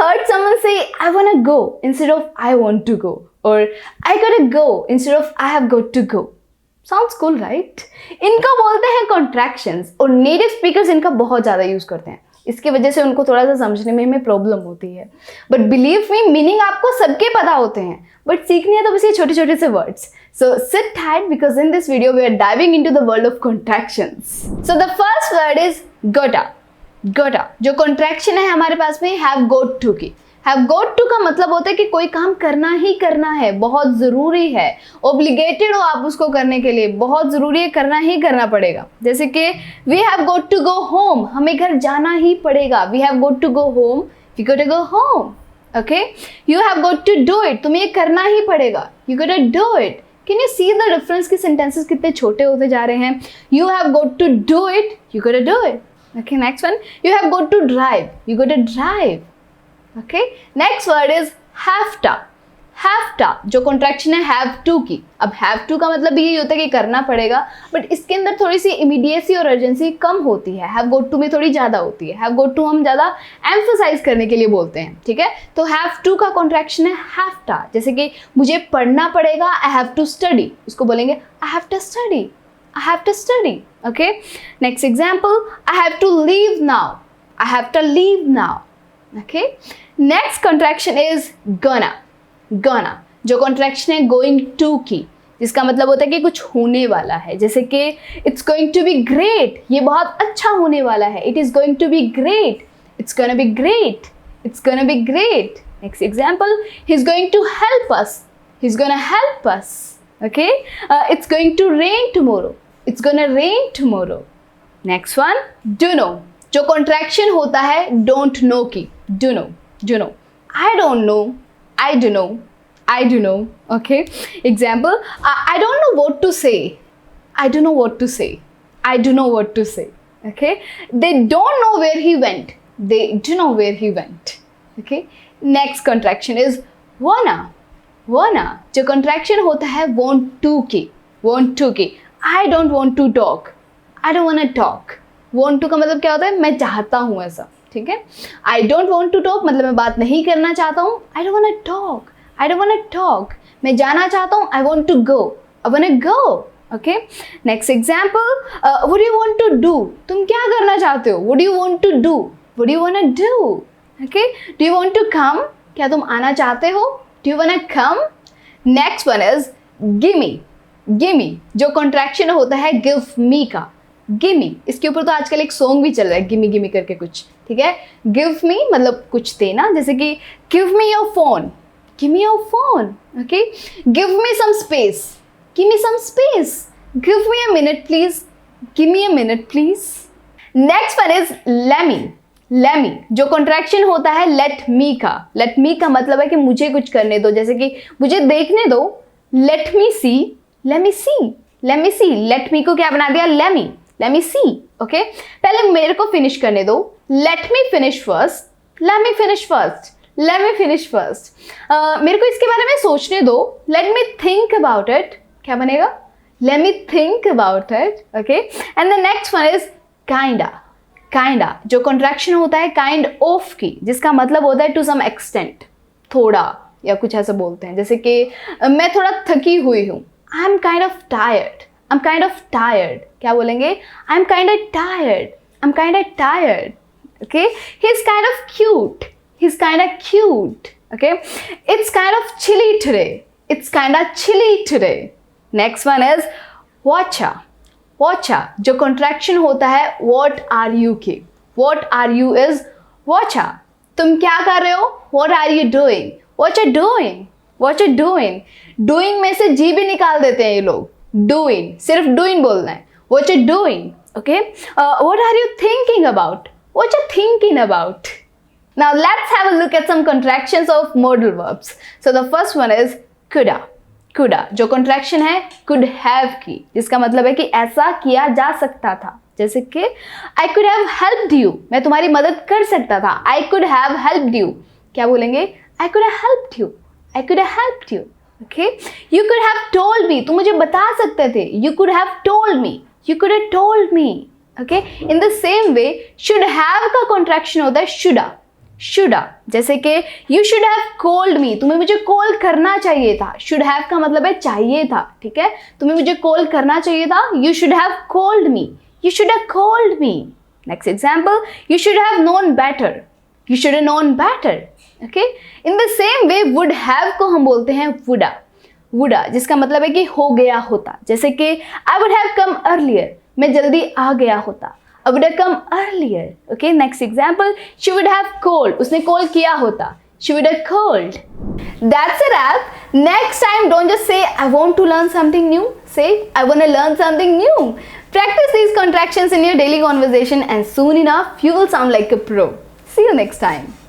heard someone say, I want to go instead of I want to go, or I gotta go instead of I have got to go. Sounds cool, right? इनका बोलते हैं contractions, और native speakers इनका बहुत ज़्यादा use करते हैं. इसकी वजह से उनको थोड़ा सा समझने में हमें प्रॉब्लम होती है. बट बिलीव मी, मीनिंग आपको सबके पता होते हैं, बट सीखनी है तो बस ये छोटे छोटे से words. So sit tight because in this video we are diving into the world of contractions. So the first word is gotta. Gotta जो contraction है हमारे पास में have got to की. Have got to का मतलब होता है कि कोई काम करना ही करना है, बहुत ज़रूरी है, obligated हो आप उसको करने के लिए, बहुत ज़रूरी है, करना ही करना पड़ेगा. जैसे कि we have got to go home, हमें घर जाना ही पड़ेगा. We have got to go home, we got to go home. Okay? You have got to do it, तुम्हें ये करना ही पड़ेगा. You got to do it. Can you see the difference कि sentences कितने छोटे होते जा रहे हैं? You have got to do it, you got to do it. Okay, next one. You have got to drive, you got to drive. Okay, next word is have to. Have to जो contraction है have to की. अब have to का मतलब यही होता है कि करना पड़ेगा, बट इसके अंदर थोड़ी सी immediacy और urgency कम होती है. have got to में थोड़ी ज़्यादा होती है. have got to हम ज़्यादा emphasize करने के लिए बोलते हैं, ठीक है. तो have to का contraction है have to. जैसे कि मुझे पढ़ना पड़ेगा, I have to study, उसको बोलेंगे I have to study. I have to study. Okay. Next example, I have to leave now. I have to leave now. Okay. Next contraction is gonna. Gonna जो contraction है going to की, जिसका मतलब होता है कि कुछ होने वाला है. जैसे कि it's going to be great, ये बहुत अच्छा होने वाला है. It is going to be great. It's gonna be great. It's gonna be great. Next example, he's going to help us. He's gonna help us. Okay. It's going to rain tomorrow. It's gonna rain tomorrow. Next one, do know जो contraction होता है don't know की. Do know. Do know. I don't know. I do know. I do know. Okay. Example, I don't know what to say. I don't know what to say. I do know what to say. Okay. They don't know where he went. They do know where he went. Okay. Next contraction is wanna. Wanna जो contraction होता है want to की. Want to की. I don't want to talk. I don't wanna talk. Want to का मतलब क्या होता है? मैं चाहता हूँ ऐसा. ठीक है. I don't want to talk मतलब मैं बात नहीं करना चाहता हूँ. I don't wanna talk. I don't wanna talk. मैं जाना चाहता हूँ. I want to go. I wanna go. Okay. Next example. What do you want to do? तुम क्या करना चाहते हो? What do you want to do? What do you wanna do? Okay. Do you want to come? क्या तुम आना चाहते हो? Do you wanna come? Next one is gimme. Gimme जो contraction होता है give me का. Gimme इसके ऊपर तो आजकल एक सॉन्ग भी चल रहा है gimme gimme करके कुछ, ठीक है. Give me मतलब कुछ देना, जैसे कि give me your phone. Give me your phone. Okay. Give me some space. Give me some space. Give me a minute please. Give me a minute please. Next one is let me. Let me जो contraction होता है let me का. Let me का मतलब है कि मुझे कुछ करने दो, जैसे कि मुझे देखने दो. Let me see. Let me see. Let me see. Let me को क्या बना दिया? Let me. Let me see. Okay. पहले मेरे को finish करने दो. Let me finish first. Let me finish first. Let me finish first. मेरे को इसके बारे में सोचने दो. Let me think about it. क्या बनेगा? Let me think about it. Okay. And the next one is kinda. Kinda जो contraction होता है kind of की, जिसका मतलब होता है to some extent, थोड़ा या कुछ ऐसा बोलते हैं. जैसे कि मैं थोड़ा थकी हुई हूँ. I'm kind of tired. I'm kind of tired. क्या बोलेंगे? I'm kind of tired. I'm kind of tired. Okay. He's kind of cute. He's kind of cute. Okay. It's kind of chilly today. It's kind of chilly today. Next one is watcha. Watcha जो contraction होता है what are you की. What are you is watcha. तुम क्या कर रहे हो? What are you doing? What you doing? What you doing? Doing में से जी भी निकाल देते हैं ये लोग. Doing सिर्फ doing बोलना है. What you doing? Okay. What are you thinking about? What you thinking about? Now let's have a look at some contractions of modal verbs. So the first one is coulda. Coulda जो contraction है could have की, जिसका मतलब है कि ऐसा किया जा सकता था. जैसे कि I could have helped you. मैं तुम्हारी मदद कर सकता था. I could have helped you. क्या बोलेंगे? I could have helped you. I could have helped you. Okay. You could have told me. तुम मुझे बता सकते थे. You could have told me. You could have told me. Okay. In the same way, should have का contraction होता है shoulda. शुडा, जैसे कि you should have called me, तुम्हें मुझे कॉल करना चाहिए था। शुड हैव का मतलब है चाहिए था, ठीक है, तुम्हें मुझे कॉल करना चाहिए था, you should have called me, you should have called me. Next example, you should have known better, you should have known better. Okay, in the same way would have को हम बोलते हैं वुडा, वुडा जिसका मतलब है कि हो गया होता, जैसे कि I would have come earlier, मैं जल्दी आ गया होता, I would have come earlier. Okay, next example, she would have called, उसने call किया होता, she would have called. That's a wrap. Next time, don't just say I want to learn something new. Say I want to learn something new. Practice these contractions in your daily conversation, and soon enough, you will sound like a pro. See you next time.